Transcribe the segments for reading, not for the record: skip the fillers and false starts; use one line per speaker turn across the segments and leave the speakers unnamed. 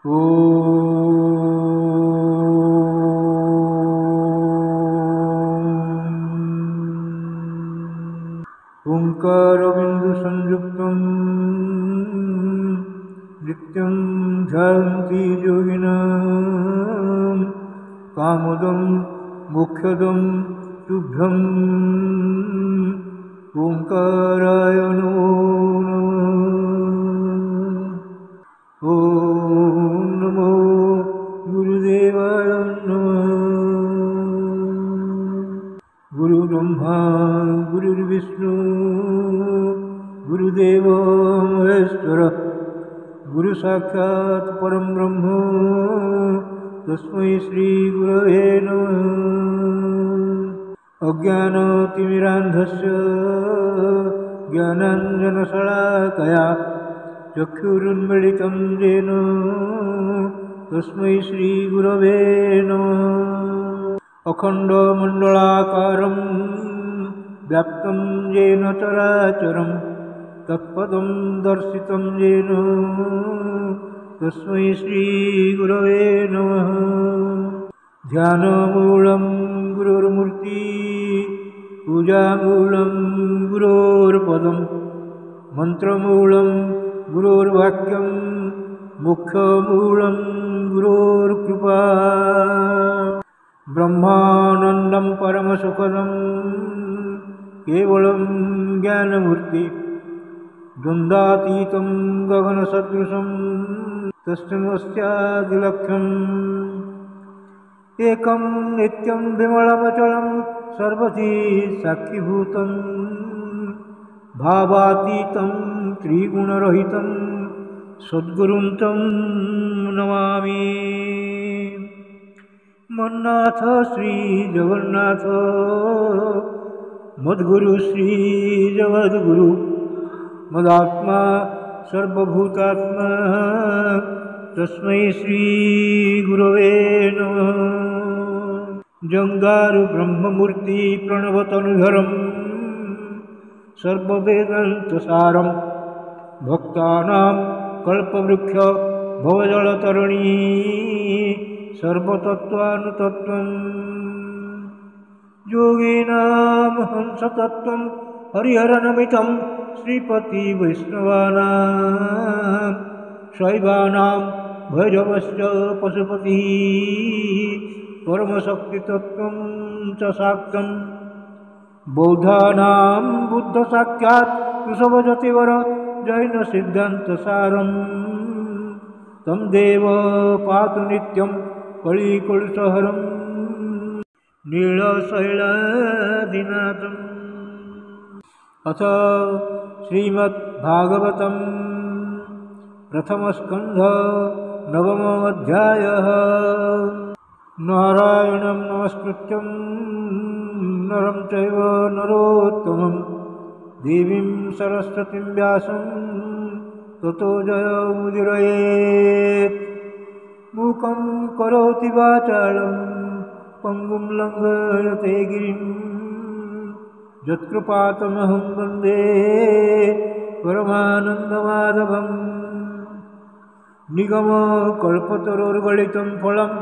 ओंकारबिंदुसंयुक्तं नित्यं ध्यायन्ति योगिनः कामदं मोक्षदं तुभ्यं ओंकाराय नमो नमः। ॐ नमो गुरुदेवाय नमः। गुरुब्रह्मा गुरुर्विष्णु गुरुदेवो महेश्वरः गुरुसाक्षात् परं ब्रह्म तस्मै श्री गुरवे नमः। अज्ञानतिमिरान्धस्य ज्ञानाञ्जनशलाकया चक्षुरुन्मीलितं येन तस्मै श्री गुरवे नमः। अखण्डमण्डलाकारं व्याप्तं येन चराचरं तत्पदं दर्शितं येन तस्मै श्री गुरवे नमः। ध्यानमूलं गुरुर्मूर्ति पूजामूलं गुरोर्पदं मन्त्रमूलं गुरोर्वाक्यं मोक्षमूलं गुरोर्कृपा। ब्रह्मानन्दं परमसुखदं केवलं ज्ञानमूर्ति द्वन्द्वातीतं गगनसदृशं तस्मिन्नस्यादिलक्ष्यम् एकं नित्यं विमलमचलं सर्वधी साक्षीभूतं भावातीतं त्रिगुणरहितं सद्गुरुं तं नमामि। मन्नाथ श्री जगन्नाथ मद्गुरु श्री जगद्गुरु मदात्मा सर्वभूतात्मा तस्मै श्री गुरवे नमः। जंगारु ब्रह्ममूर्ति प्रणवतनुधरं सर्ववेदान्तसारं भक्तानां कल्पवृक्ष भवजलतरणी सर्वतत्त्वानुतत्त्वं योगिनां हंसतत्त्वं हरिहरनमितं श्रीपति वैष्णवानां शैवानां भैरवश्च पशुपतिः परमशक्तितत्त्वं च शाक्तं बौद्धानां बुद्धसाक्षात् वृषभजतिवर जैनसिद्धान्तसारं तं देव पातु नित्यं कलिकलुषहरं नीलशैलादिनाथम्। अथ श्रीमद्भागवतं प्रथमस्कन्ध नवमोऽध्यायः। नारायणं नमस्कृत्यं नरं चैव नरोत्तमं देवीं सरस्वतीं व्यासं ततो जयमुदीरयेत्। मूकं करोति वाचालं पङ्गुं लङ्घयते गिरिं यत्कृपातमहं वन्दे परमानन्दमाधवम्। निगमकल्पतरोर्गलितं फलं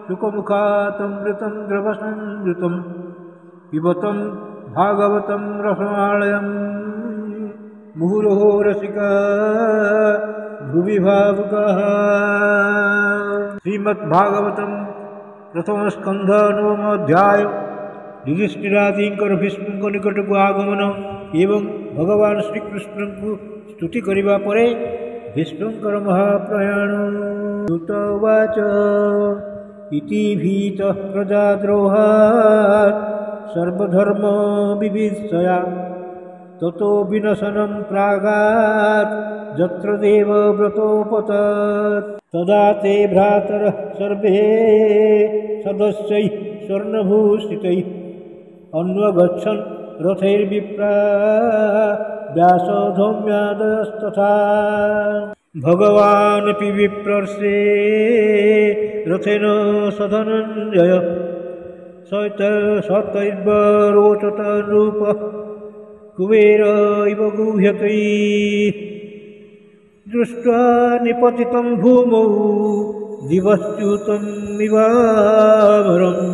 सुखमुखातमृतं द्रवसंयुतं पिबतं भागवतं रसमालयं मुहुरहो रसिका भुवि भावुकाः। श्रीमद्भागवतं प्रथमस्कन्ध नवमोऽध्याय। युधिष्ठिरादिଙ୍କର ଭୀଷ୍ମଙ୍କ ନିକଟକୁ ଆଗମନ ଏବଂ ଭଗବାନ ଶ୍ରୀକୃଷ୍ଣଙ୍କୁ ସ୍ତୁତି କରିବା ପରେ ଭୀଷ୍ମଙ୍କର ମହାପ୍ରୟାଣ। ଦୂତ ଉବାଚ ଇତି ଭୀତଃ ପ୍ରଜାଦ୍ରୋହାତ୍ ସର୍ବଧର୍ମ ବିଭୀଷୟା ततो विनशनं प्रागात् यत्र देवव्रतोपतत् तदा ते भ्रातरः सर्वे सदस्यैः स्वर्णभूषितैः अन्वगच्छन् रथैर्विप्रा व्यासधौम्यादयस्तथा। भगवानपि विप्रर्षे रथेन सधनञ्जय सतैर्वरोचत नृपः कुबेर इव गुह्यतैः दृष्ट्वा निपतितं भूमौ दिवश्च्युतमिवामरम्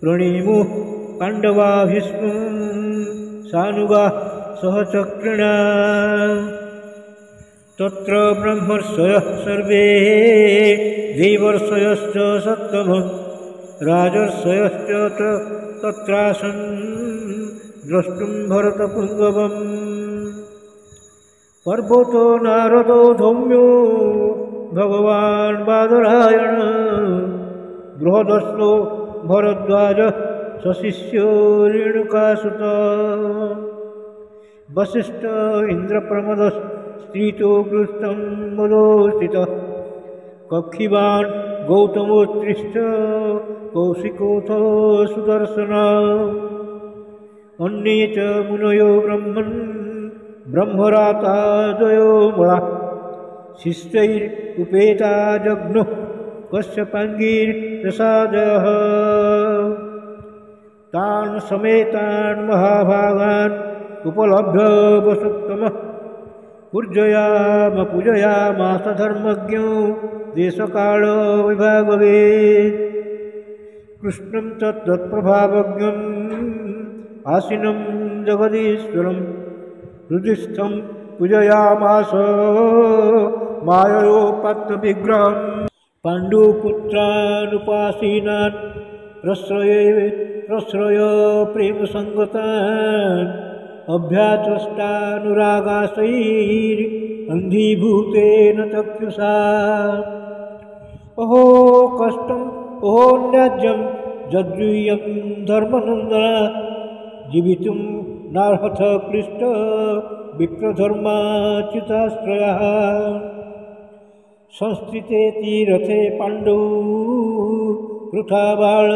प्रणिमुः पाण्डवा भीष्मं सानुगा सहचक्रिणा तत्र ब्रह्मर्षयः सर्वे देवर्षयश्च सत्तमः राजर्षयश्च तत्रासन् द्रष्टुं भरतपुङ्गवम् पर्वतो नारदो धौम्यो भगवान् बादरायण बृहदस्नो भरद्वाज सशिष्यो रेणुकासुतः वसिष्ठ इन्द्रप्रमदस्त्रीतो गृष्टं मदोस्थितः कक्षिवान् गौतमोत्तिष्ठ कौशिकोऽथ सुदर्शनः अन्ये च मुनयो ब्रह्मन् ब्रह्मरातादयो मळा शिष्टैरुपेता जघ्नुः कश्यपाङ्गिरसादयः तान् समेतान् महाभागान् उपलभ्य वसुत्तमः पूजयामास धर्मज्ञो देशकालविभागवे कृष्णं तत्तत्प्रभावज्ञम् आसीनं जगदीश्वरं हृदिस्थं पूजयामास माययोपात्तविग्रहम् पाण्डुपुत्रानुपासीनान् प्रश्रय प्रेमसङ्गतान् अभ्याचष्टानुरागासैरन्धीभूतेन चक्षुषा अहो कष्टम् अहो न्याज्यं जज्जुयं धर्मनन्दन जीवितुं नार्हथ क्लिष्ट विप्रधर्माच्युताश्रयः संस्थिते तीरथे पाण्डौ वृथा बाळ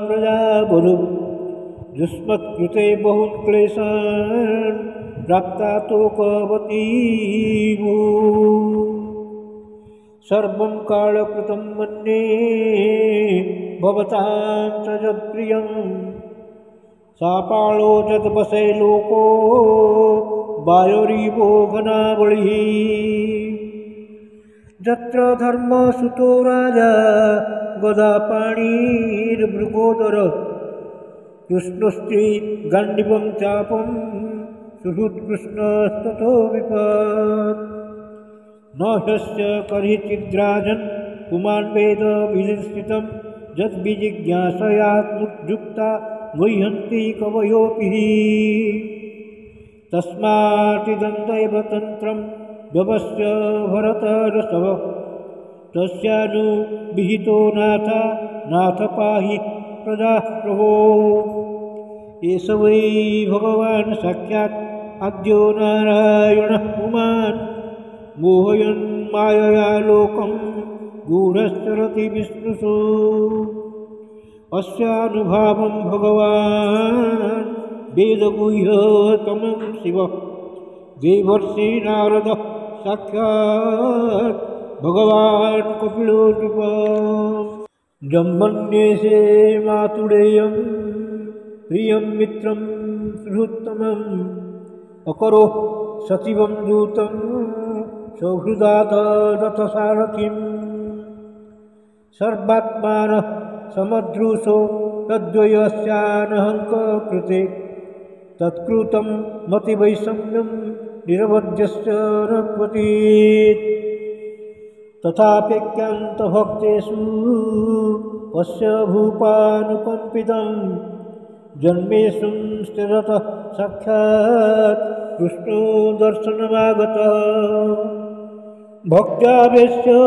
प्रजा बलु युष्मत्कृते बहुन् क्लेशान् प्राप्ता तोकवती सर्वं कालकृतं मन्ये भवतां च यत्प्रियं सापाळो जगबसे लोको वायोरीवो घनावलिः यत्र धर्मसुतो राजा गदापाणिर्मृगोदर कृष्णस्त्री गाण्डीवं चापं सुहृत्कृष्णस्ततो विपत् न ह्यस्य कर्हिचिद्राजन् पुमान् वेद विनिश्चितं यद्विजिज्ञासयात्मुद्युक्ता मुह्यन्ति कवयोऽपि तस्मादिदन्तैव तन्त्रं व्यवस्य भरतर्षभ तस्यानुविहितो नाथ पाहि प्रजाः प्रभो एष वै भगवान् साक्षात् आद्यो नारायणः पुमान् मोहयन् मायया लोकं गूढश्चरति विष्णुषु अस्यानुभावं भगवान् वेदगुह्यतमं शिवः देवर्षि नारदः साक्षात् भगवान् कपिलो नृप जम्बन्येषे मातुडेयं प्रियं मित्रं सुहृत्तमम् अकरो सचिवं दूतं सौहृदात् रथसारथिं सर्वात्मानः समदृशो तद्वयस्यानहङ्कृते तत्कृतं मतिवैषम्यं निरवध्यश्च न क्वचित् तथाप्यक्यान्तभक्तेषु पश्य भूपानुकम्पितं जन्मेषु स्थिरतः साक्षात् कृष्णो दर्शनमागतः भक्त्यावेश्य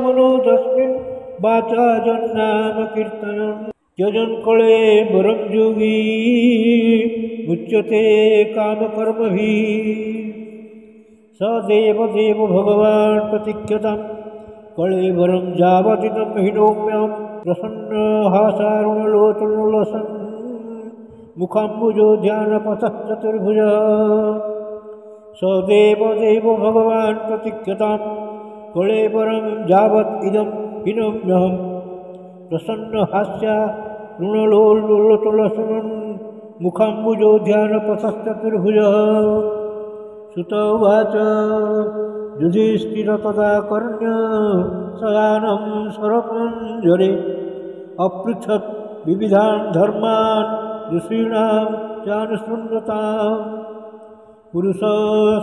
मनो तस्मिन् वाचा जन्नाम कीर्तनं त्यजन् कळेबरं योगी मुच्यते कामकर्मभिः स देवदेव भगवान् प्रतीक्षतां कळेबरं यावदिदं हिनोम्यं प्रसन्नहासारुणलोचनोलसन् मुखाम्बुजो ध्यानपथः चतुर्भुजः स देवदेव भगवान् प्रतीक्षतां कळेबरं यावत् इदं हिनोम्यहं प्रसन्नहास्या ऋणलोलसन् मुखाम्बुजो ध्यानपथः चतुर्भुजः सुत उवाच युधिष्ठिर तदा कर्ण्य शयानं शरपञ्जरे अपृच्छत् विविधान् धर्मान् ऋषीणां चानुशृण्वताम् पुरुष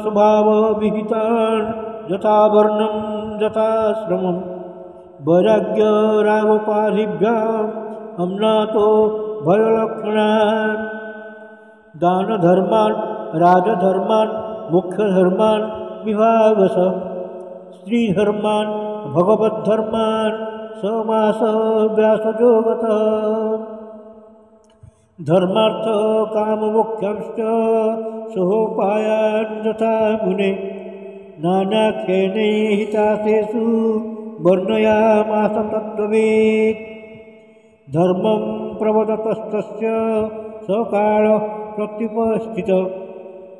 स्वभाव विहितान् यथा वर्णं यथाश्रमं वैराग्य रागोपाधिभ्याम् अम्नातो भयलक्षणान् दान धर्मान् राजधर्मान् मुख्यधर्मान् विभागश स्त्रीधर्मान् भगवद्धर्मान् समास व्यासयोगतः धर्मार्थ काममोक्षांश्च सोपायान् यथा मुने नानाख्येनैहितासेषु वर्णयामास तत्त्ववित् धर्मं प्रवदतस्तस्य सकाल प्रत्युपस्थित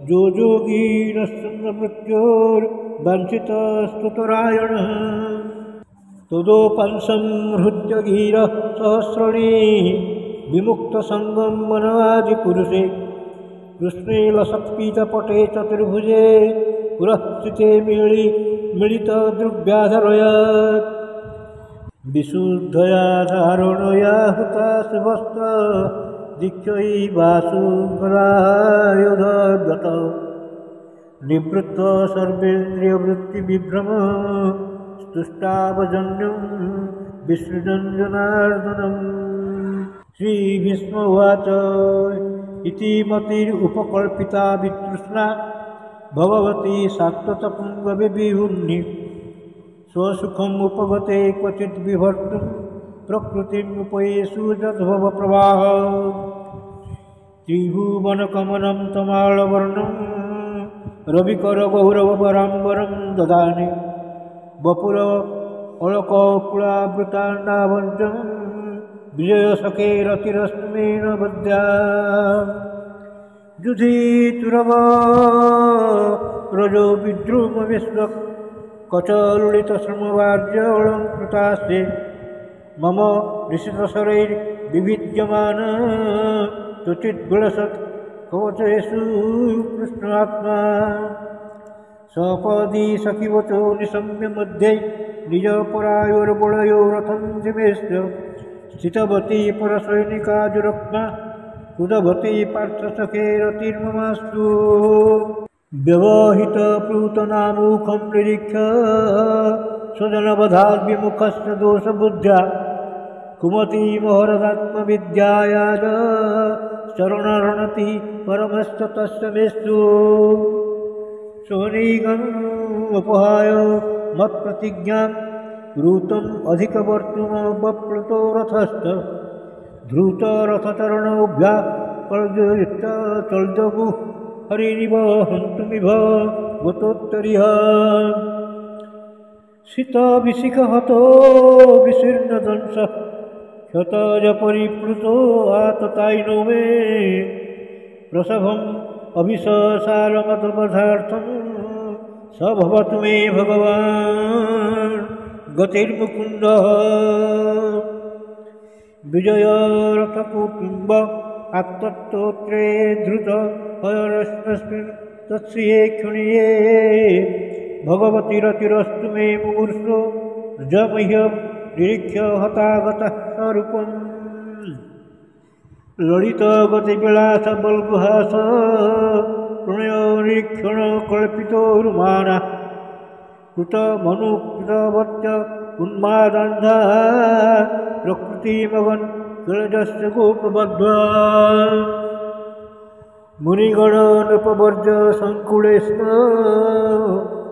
जो योगी नश्चन्द्रमृत्योर्वाञ्छितस्तुतरायणः तदोपंसं हृत्य गीरः सहस्रणी विमुक्तसङ्गं मनवादिपुरुषे कृष्णे लसत्पीतपटे चतुर्भुजे पुरःस्थिते मिलितद्रुव्याधरयत् विशुद्धया धारणया हुता शिवस्त दीक्षैवासुगरायुधगत निवृत्त सर्वेन्द्रियवृत्तिविभ्रम स्तुष्टावजन्यं विसृजन् जनार्दनम् श्रीभीष्म उवाच इति मतिरुपकल्पिता वितृष्णा भगवती सात्वतपुङ्गविहुन्नि स्वसुखम् उपगते क्वचित् विभर्तुं प्रकृतिम् उपयेषु यद्भवप्रवाह त्रिभुवनकमनं तमालवर्णं रविकरगौरवपराम्बरं ददानि वपुर अलककुलावृताण्डाभञ्जं विजयसखेरतिरश्मेन बद्ध्या युधितुरव रजो विद्रुमविश्वक् कचलुलितश्रमवार्यलङ्कृतास्ते मम निशितशरैर्विविद्यमान त्वचिद्विलसत् कवचेषु कृष्णात्मा सपदी सखिवचो निशम्य मध्ये निजपरायोर्बलयोरथं जिमेश्च स्थितवती परसैनिकाजुरक्मा उदभती पार्थसखेरतिर्ममास्तु व्यवहितप्लूतनामुखं निरीक्ष्य स्वजनवधाद्विमुखस्य दोषबुद्ध्या कुमतीमहरदात्मविद्याया च शरणरणति परमश्च तस्य मेस्तु सोनीगम् उपहाय मत्प्रतिज्ञां ऋतम् अधिकवर्तुमवप्लुतो रथश्च धृतरथचरणोऽभ्याकल्पयिश्च चल्दगुः हरिनिव हन्तुमिव गतोत्तरिह सितविशिखहतो विशीर्णदंशः क्षतजपरिप्लुतो आततायिनो मे प्रसभम् अभिससारमतपथार्थं स भवतु मे भगवान् गतिर्मुकुन्दः विजयरथकुटुम्ब आत्तत्तोत्रे धृत हयरस्मिन् तत्स्रिये क्षणिये भगवतिरतिरस्तु मे मुमूर्षो जमह्यं निरीक्ष्य हतागतः स्वरूपम् ललितगतिविलासबल्गुहास प्रणयनिरीक्षण कल्पितोरुमानः कृतमनुकृतवत्य उन्मादान्धा प्रकृतिमगन् किलजस्य गोपबद्ध्वा मुनिगणनृपवर्ज सङ्कुले स्म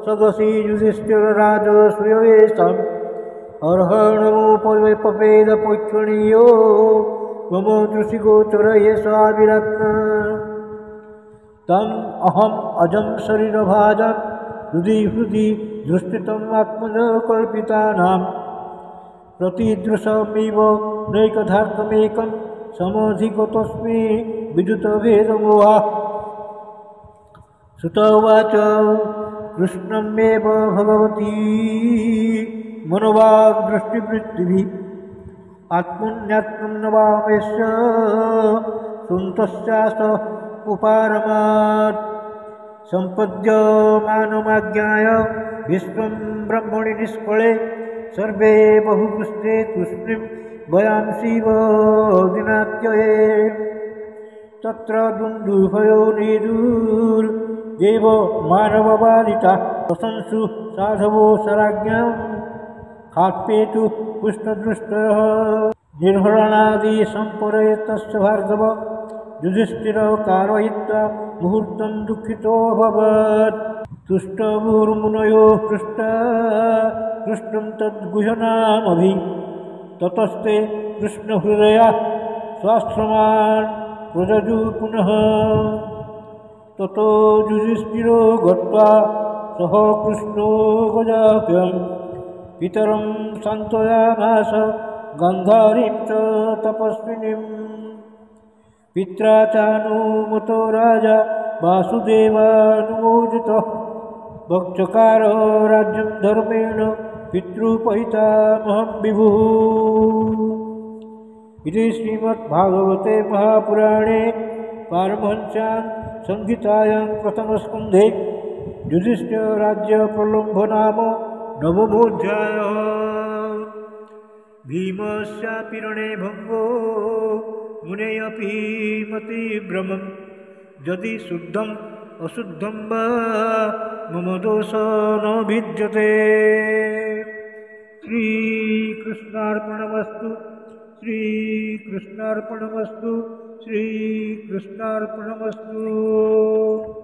सदसि युधिष्ठिरराजसूयवेशम् अर्हणमुपवेपवेदपैक्षणीयो मम दृशिगोचर येषाविरत्न तम् अहम् अजं शरीरभाजं हृदि दृष्टितम् आत्मनकल्पितानां प्रतिदृशमिव नैकधार्थमेकं समधिगतोऽस्मि विद्युतभेदमोहः सुत उवाच कृष्णमेव भगवती मनोवाग्दृष्टिवृत्तिभिः आत्मन्यात्मं नवामेश्य सुन्तश्चास उपारमात् सम्पद्यमानमाज्ञाय विश्वं ब्रह्मणि निष्फले सर्वे बहुपुष्टे तूष्णीं वयांसीव दिनात्यये तत्र दुन्दुभयो निदुर्देव मानवबाधिता प्रशंसु साधवो शराज्ञां खात्पेतु पुष्टदृष्टः निर्हरणादि सम्परे तस्य भार्गव युधिष्ठिरः कारयित्वा मुहूर्तं दुःखितोऽभवत् तुष्टमुर्मुनयो कृष्णं तद्गुह्यनामभि ततस्ते कृष्णहृदया स्वाश्रमान् प्रददु पुनः ततो युधिष्ठिरो गत्वा सह कृष्णो गजाभ्यं पितरं सान्त्वयामास गान्धारीं च तपस्विनीम् पित्रा चानुमतो राजा वासुदेवानुमोदितः भक्षकार राज्यं धर्मेण पितृपहितामहं विभुः इति श्रीमद्भागवते महापुराणे पारमहंस्यां संहितायां प्रथमस्कन्धे युधिष्ठिरराज्यप्रलम्भ नाम नवमोऽध्यायः। भीमस्यापि रणे भङ्गो मुनेऽपि मतिभ्रमं यदि शुद्धम् अशुद्धं वा मम दोषो न भिद्यते। श्रीकृष्णार्पणमस्तु श्रीकृष्णार्पणमस्तु श्रीकृष्णार्पणमस्तु।